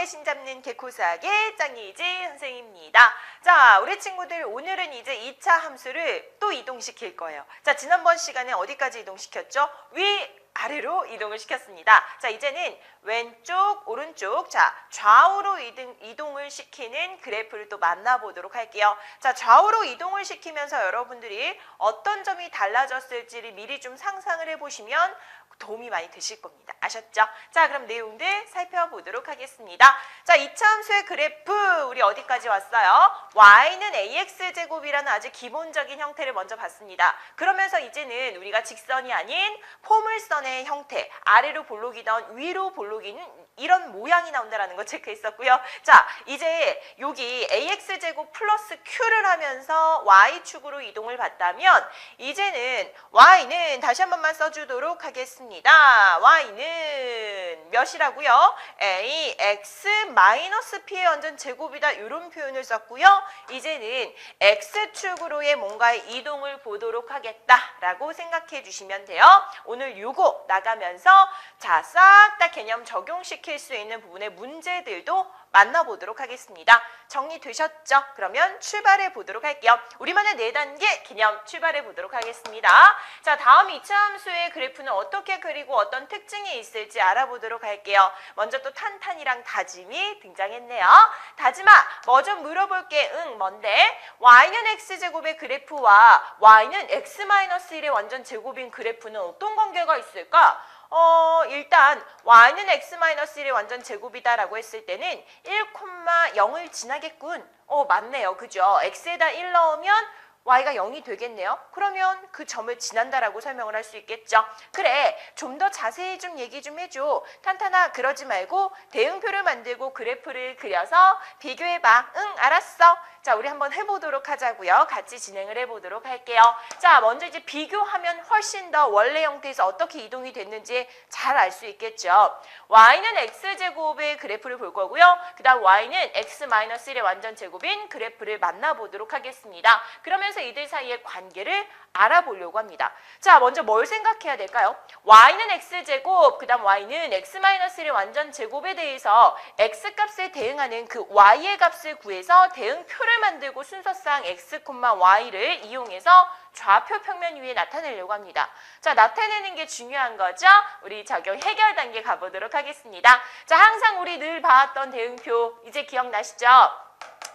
대신 잡는 개코수학의 짱이지 선생님입니다. 자, 우리 친구들 오늘은 이제 2차 함수를 또 이동시킬 거예요. 자, 지난번 시간에 어디까지 이동시켰죠? 아래로 이동을 시켰습니다. 자, 이제는 왼쪽, 오른쪽, 자, 좌우로 이동을 시키는 그래프를 또 만나보도록 할게요. 자, 좌우로 이동을 시키면서 여러분들이 어떤 점이 달라졌을지를 미리 좀 상상을 해보시면 도움이 많이 되실 겁니다. 아셨죠? 자, 그럼 내용들 살펴보도록 하겠습니다. 자, 2차 함수의 그래프 우리 어디까지 왔어요? y는 ax제곱이라는 아주 기본적인 형태를 먼저 봤습니다. 그러면서 이제는 우리가 직선이 아닌 포물선의 형태, 아래로 볼록이던 위로 볼록이는 이런 모양이 나온다는 거 체크했었고요. 자, 이제 여기 ax제곱 플러스 q를 하면서 y축으로 이동을 봤다면 이제는 y는 다시 한 번만 써주도록 하겠습니다. y는 몇이라고요? ax-p의 완전 제곱이다. 이런 표현을 썼고요. 이제는 x축으로의 뭔가의 이동을 보도록 하겠다라고 생각해 주시면 돼요. 오늘 요거 나가면서 자, 싹 다 개념 적용시킬 수 있는 부분의 문제들도 만나보도록 하겠습니다. 정리되셨죠? 그러면 출발해 보도록 할게요. 우리만의 4단계 개념 출발해 보도록 하겠습니다. 자, 다음 2차 함수의 그래프는 어떻게 그리고 어떤 특징이 있을지 알아보도록 할게요. 먼저 또 탄탄이랑 다짐이 등장했네요. 다짐아, 뭐 좀 물어볼게. 응, 뭔데? y는 x제곱의 그래프와 y는 x-1의 완전 제곱인 그래프는 어떤 관계가 있을까? 일단 y는 x-1의 완전 제곱이다라고 했을 때는 1,0을 지나겠군. 맞네요. 그죠? x에다 1 넣으면 y가 0이 되겠네요. 그러면 그 점을 지난다라고 설명을 할 수 있겠죠. 그래, 좀 더 자세히 좀 얘기 좀 해줘. 탄탄아, 그러지 말고 대응표를 만들고 그래프를 그려서 비교해봐. 응, 알았어. 자, 우리 한번 해보도록 하자고요. 같이 진행을 해보도록 할게요. 자, 먼저 이제 비교하면 훨씬 더 원래 형태에서 어떻게 이동이 됐는지 잘 알 수 있겠죠. y는 x제곱의 그래프를 볼 거고요. 그 다음 y는 x-1의 완전 제곱인 그래프를 만나보도록 하겠습니다. 그러면서 이들 사이의 관계를 알아보려고 합니다. 자, 먼저 뭘 생각해야 될까요? y는 x제곱, 그 다음 y는 x-1의 완전 제곱에 대해서 x값에 대응하는 그 y의 값을 구해서 대응표를 만들고 순서상 x, y를 이용해서 좌표 평면 위에 나타내려고 합니다. 자, 나타내는 게 중요한 거죠? 우리 적용 해결 단계 가보도록 하겠습니다. 자, 항상 우리 늘 봐왔던 대응표 이제 기억나시죠?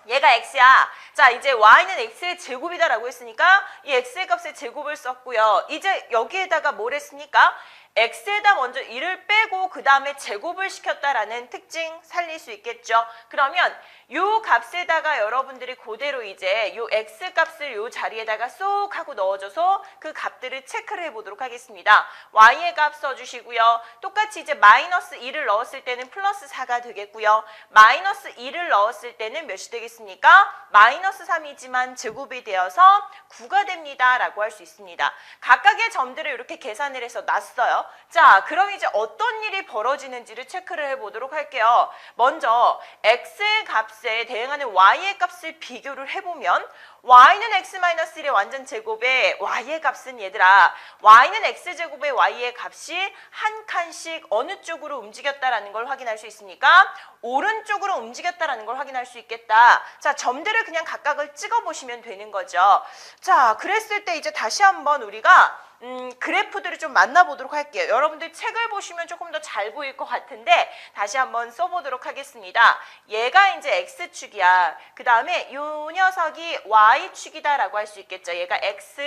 얘가 x야. 자, 이제 y는 x의 제곱이다라고 했으니까 이 x의 값의 제곱을 썼고요. 이제 여기에다가 뭘 했습니까? x에다 먼저 1을 빼고 그 다음에 제곱을 시켰다라는 특징 살릴 수 있겠죠. 그러면 요 값에다가 여러분들이 그대로 이제 요 x 값을 요 자리에다가 쏙 하고 넣어줘서 그 값들을 체크를 해보도록 하겠습니다. y의 값 써주시고요. 똑같이 이제 마이너스 2를 넣었을 때는 플러스 4가 되겠고요. 마이너스 2를 넣었을 때는 몇이 되겠습니까? 마이너스 3이지만 제곱이 되어서 9가 됩니다. 라고 할 수 있습니다. 각각의 점들을 이렇게 계산을 해서 놨어요. 자, 그럼 이제 어떤 일이 벌어지는지를 체크를 해보도록 할게요. 먼저 x의 값에 대응하는 y의 값을 비교를 해보면 y는 x-1의 완전 제곱에 y의 값은 얘들아 y는 x제곱의 y의 값이 한 칸씩 어느 쪽으로 움직였다라는 걸 확인할 수 있습니까? 오른쪽으로 움직였다라는 걸 확인할 수 있겠다. 자, 점들을 그냥 각각을 찍어보시면 되는 거죠. 자, 그랬을 때 이제 다시 한번 우리가 그래프들을 좀 만나보도록 할게요. 여러분들 책을 보시면 조금 더 잘 보일 것 같은데 다시 한번 써보도록 하겠습니다. 얘가 이제 x축이야. 그 다음에 요 녀석이 y축이다라고 할 수 있겠죠. 얘가 x,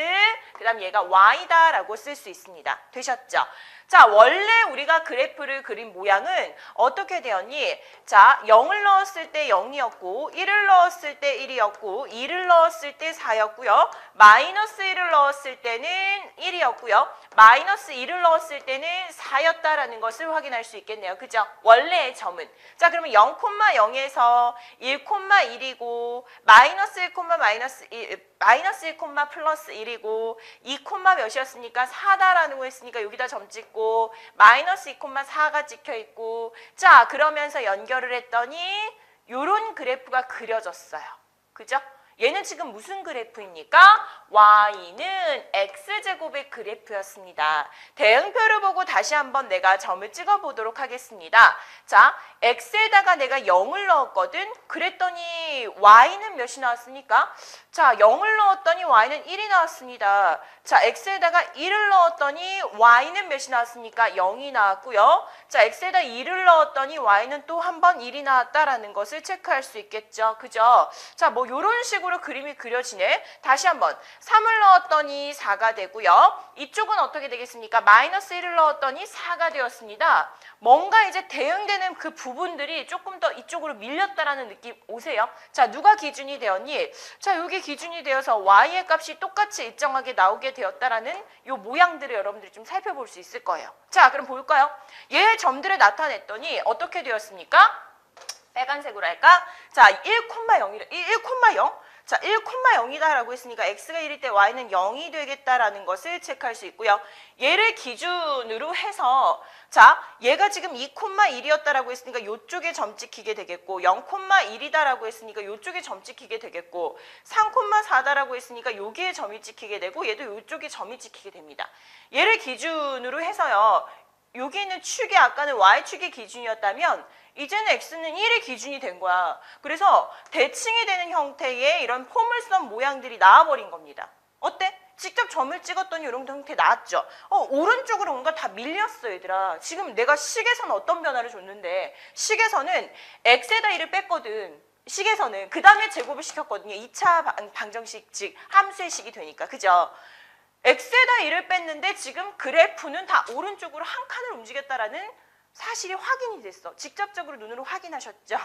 그 다음 얘가 y다라고 쓸 수 있습니다. 되셨죠? 자, 원래 우리가 그래프를 그린 모양은 어떻게 되었니? 자, 0을 넣었을 때 0이었고 1을 넣었을 때 1이었고 2를 넣었을 때 4였고요. 마이너스 1을 넣었을 때는 1이었고요. 마이너스 2를 넣었을 때는 4였다라는 것을 확인할 수 있겠네요. 그죠? 원래의 점은. 자, 그러면 0,0에서 1,1이고 마이너스 1, 마이너스 1, 플러스 1이고 2, 몇이었습니까? 4다라는 거 했으니까 여기다 점 찍고 마이너스 2,4가 찍혀 있고 자, 그러면서 연결을 했더니 요런 그래프가 그려졌어요. 그죠? 얘는 지금 무슨 그래프입니까? y는 x제곱의 그래프였습니다. 대응표를 보고 다시 한번 내가 점을 찍어 보도록 하겠습니다. 자, x에다가 내가 0을 넣었거든. 그랬더니 y는 몇이 나왔습니까? 자, 0을 넣었더니 y는 1이 나왔습니다. 자, x에다가 1을 넣었더니 y는 몇이 나왔습니까? 0이 나왔고요. 자, x에다 2를 넣었더니 y는 또 한 번 1이 나왔다라는 것을 체크할 수 있겠죠. 그죠? 자, 뭐 이런 식으로 그림이 그려지네. 다시 한번 3을 넣었더니 4가 되고요. 이쪽은 어떻게 되겠습니까? 마이너스 1을 넣었더니 4가 되었습니다. 뭔가 이제 대응되는 그 부분들이 조금 더 이쪽으로 밀렸다라는 느낌 오세요? 자, 누가 기준이 되었니? 자, 여기 기준이 되어서 y의 값이 똑같이 일정하게 나오게 되었다라는 요 모양들을 여러분들이 좀 살펴볼 수 있을 거예요. 자, 그럼 볼까요? 얘의 점들을 나타냈더니 어떻게 되었습니까? 빨간색으로 할까? 자, 1,0. 자, 1,0이다라고 했으니까 x가 1일 때 y는 0이 되겠다라는 것을 체크할 수 있고요. 얘를 기준으로 해서 자, 얘가 지금 2,1이었다라고 했으니까 이쪽에 점 찍히게 되겠고 0,1이다라고 했으니까 이쪽에 점 찍히게 되겠고 3,4다라고 했으니까 여기에 점이 찍히게 되고 얘도 이쪽에 점이 찍히게 됩니다. 얘를 기준으로 해서요. 여기 있는 축이 아까는 y축이 기준이었다면 이제는 x는 1이 기준이 된 거야. 그래서 대칭이 되는 형태의 이런 포물선 모양들이 나와버린 겁니다. 어때? 직접 점을 찍었더니 이런 형태 나왔죠. 오른쪽으로 뭔가 다 밀렸어, 얘들아. 지금 내가 식에서는 어떤 변화를 줬는데 식에서는 x에다 1을 뺐거든. 식에서는 그 다음에 제곱을 시켰거든요. 2차 방정식 즉 함수의 식이 되니까. 그죠? x에다 1을 뺐는데 지금 그래프는 다 오른쪽으로 한 칸을 움직였다라는 사실이 확인이 됐어. 직접적으로 눈으로 확인하셨죠?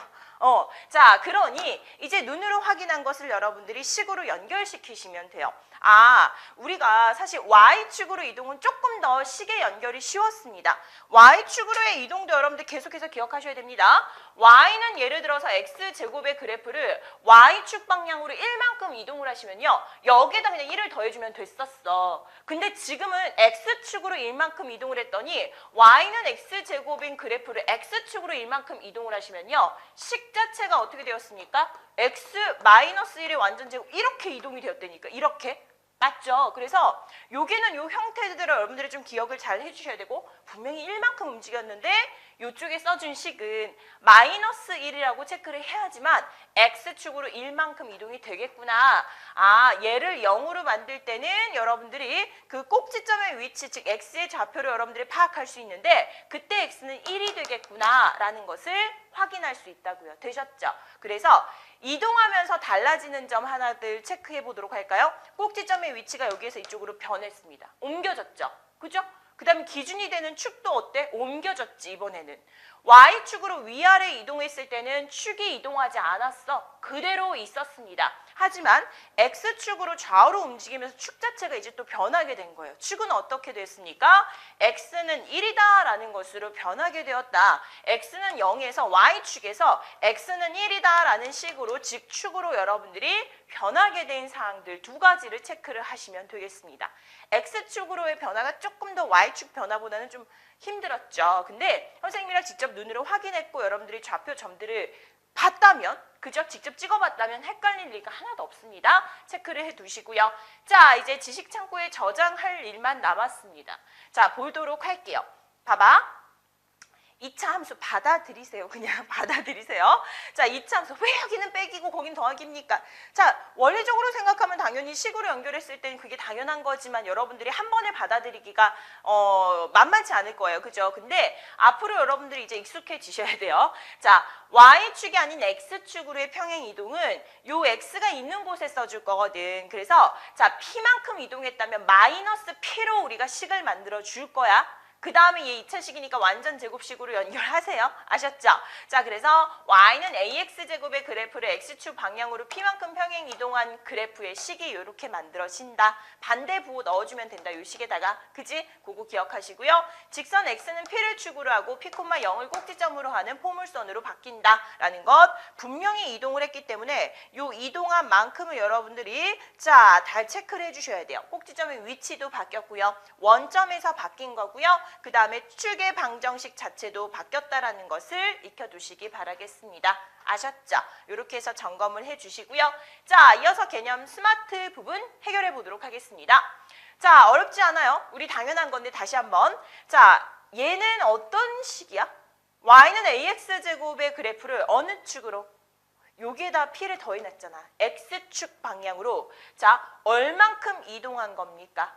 자, 그러니 이제 눈으로 확인한 것을 여러분들이 식으로 연결시키시면 돼요. 아, 우리가 사실 Y축으로 이동은 조금 더 식의 연결이 쉬웠습니다. Y축으로의 이동도 여러분들 계속해서 기억하셔야 됩니다. Y는 예를 들어서 X제곱의 그래프를 Y축 방향으로 1만큼 이동을 하시면요. 여기에다 그냥 1을 더해주면 됐었어. 근데 지금은 X축으로 1만큼 이동을 했더니 Y는 X제곱인 그래프를 X축으로 1만큼 이동을 하시면요. 식 자체가 어떻게 되었습니까? X-1의 완전 제곱 이렇게 이동이 되었다니까. 이렇게. 맞죠? 그래서 여기는 요 형태들을 여러분들이 좀 기억을 잘 해주셔야 되고 분명히 1만큼 움직였는데 이쪽에 써준 식은 마이너스 1이라고 체크를 해야지만 X축으로 1만큼 이동이 되겠구나. 아, 얘를 0으로 만들 때는 여러분들이 그 꼭지점의 위치, 즉 X의 좌표를 여러분들이 파악할 수 있는데 그때 X는 1이 되겠구나 라는 것을 확인할 수 있다고요. 되셨죠? 그래서 이동하면서 달라지는 점 하나들 체크해 보도록 할까요? 꼭지점의 위치가 여기에서 이쪽으로 변했습니다. 옮겨졌죠? 그죠? 그 다음에 기준이 되는 축도 어때? 옮겨졌지 이번에는. Y축으로 위아래 이동했을 때는 축이 이동하지 않았어. 그대로 있었습니다. 하지만 X축으로 좌우로 움직이면서 축 자체가 이제 또 변하게 된 거예요. 축은 어떻게 됐습니까? X는 1이다 라는 것으로 변하게 되었다. X는 0에서 Y축에서 X는 1이다 라는 식으로 즉 축으로 여러분들이 변하게 된 사항들 두 가지를 체크를 하시면 되겠습니다. X축으로의 변화가 조금 더 Y축 변화보다는 좀 힘들었죠. 근데 선생님이랑 직접 눈으로 확인했고 여러분들이 좌표 점들을 봤다면, 그죠? 직접 찍어봤다면 헷갈릴 리가 하나도 없습니다. 체크를 해두시고요. 자, 이제 지식창고에 저장할 일만 남았습니다. 자, 보도록 할게요. 봐봐. 2차 함수 받아들이세요. 그냥 받아들이세요. 자, 2차 함수 왜 여기는 빼기고 거긴 더하기입니까? 자, 원리적으로 생각하면 당연히 식으로 연결했을 때는 그게 당연한 거지만 여러분들이 한 번에 받아들이기가 만만치 않을 거예요. 그죠? 근데 앞으로 여러분들이 이제 익숙해지셔야 돼요. 자, Y축이 아닌 X축으로의 평행 이동은 요 X가 있는 곳에 써줄 거거든. 그래서 자, P만큼 이동했다면 마이너스 P로 우리가 식을 만들어 줄 거야. 그 다음에 얘 2차식이니까 완전 제곱식으로 연결하세요. 아셨죠? 자, 그래서 y는 ax제곱의 그래프를 x축 방향으로 p만큼 평행 이동한 그래프의 식이 이렇게 만들어진다. 반대 부호 넣어주면 된다. 이 식에다가. 그지? 그거 기억하시고요. 직선 x는 p를 축으로 하고 p, 0을 꼭지점으로 하는 포물선으로 바뀐다. 라는 것 분명히 이동을 했기 때문에 이 이동한 만큼을 여러분들이 자, 다 체크를 해주셔야 돼요. 꼭지점의 위치도 바뀌었고요. 원점에서 바뀐 거고요. 그 다음에 축의 방정식 자체도 바뀌었다라는 것을 익혀두시기 바라겠습니다. 아셨죠? 이렇게 해서 점검을 해주시고요. 자, 이어서 개념 스마트 부분 해결해 보도록 하겠습니다. 자, 어렵지 않아요. 우리 당연한 건데 다시 한번. 자, 얘는 어떤 식이야? y는 ax제곱의 그래프를 어느 축으로? 여기에다 p를 더해놨잖아. x축 방향으로. 자, 얼만큼 이동한 겁니까?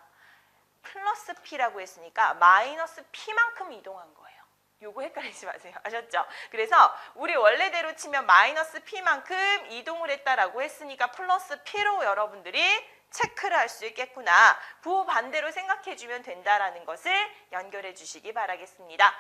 플러스 p라고 했으니까 마이너스 p만큼 이동한 거예요. 요거 헷갈리지 마세요. 아셨죠? 그래서 우리 원래대로 치면 마이너스 p만큼 이동을 했다라고 했으니까 플러스 p로 여러분들이 체크를 할 수 있겠구나. 부호 반대로 생각해주면 된다라는 것을 연결해 주시기 바라겠습니다.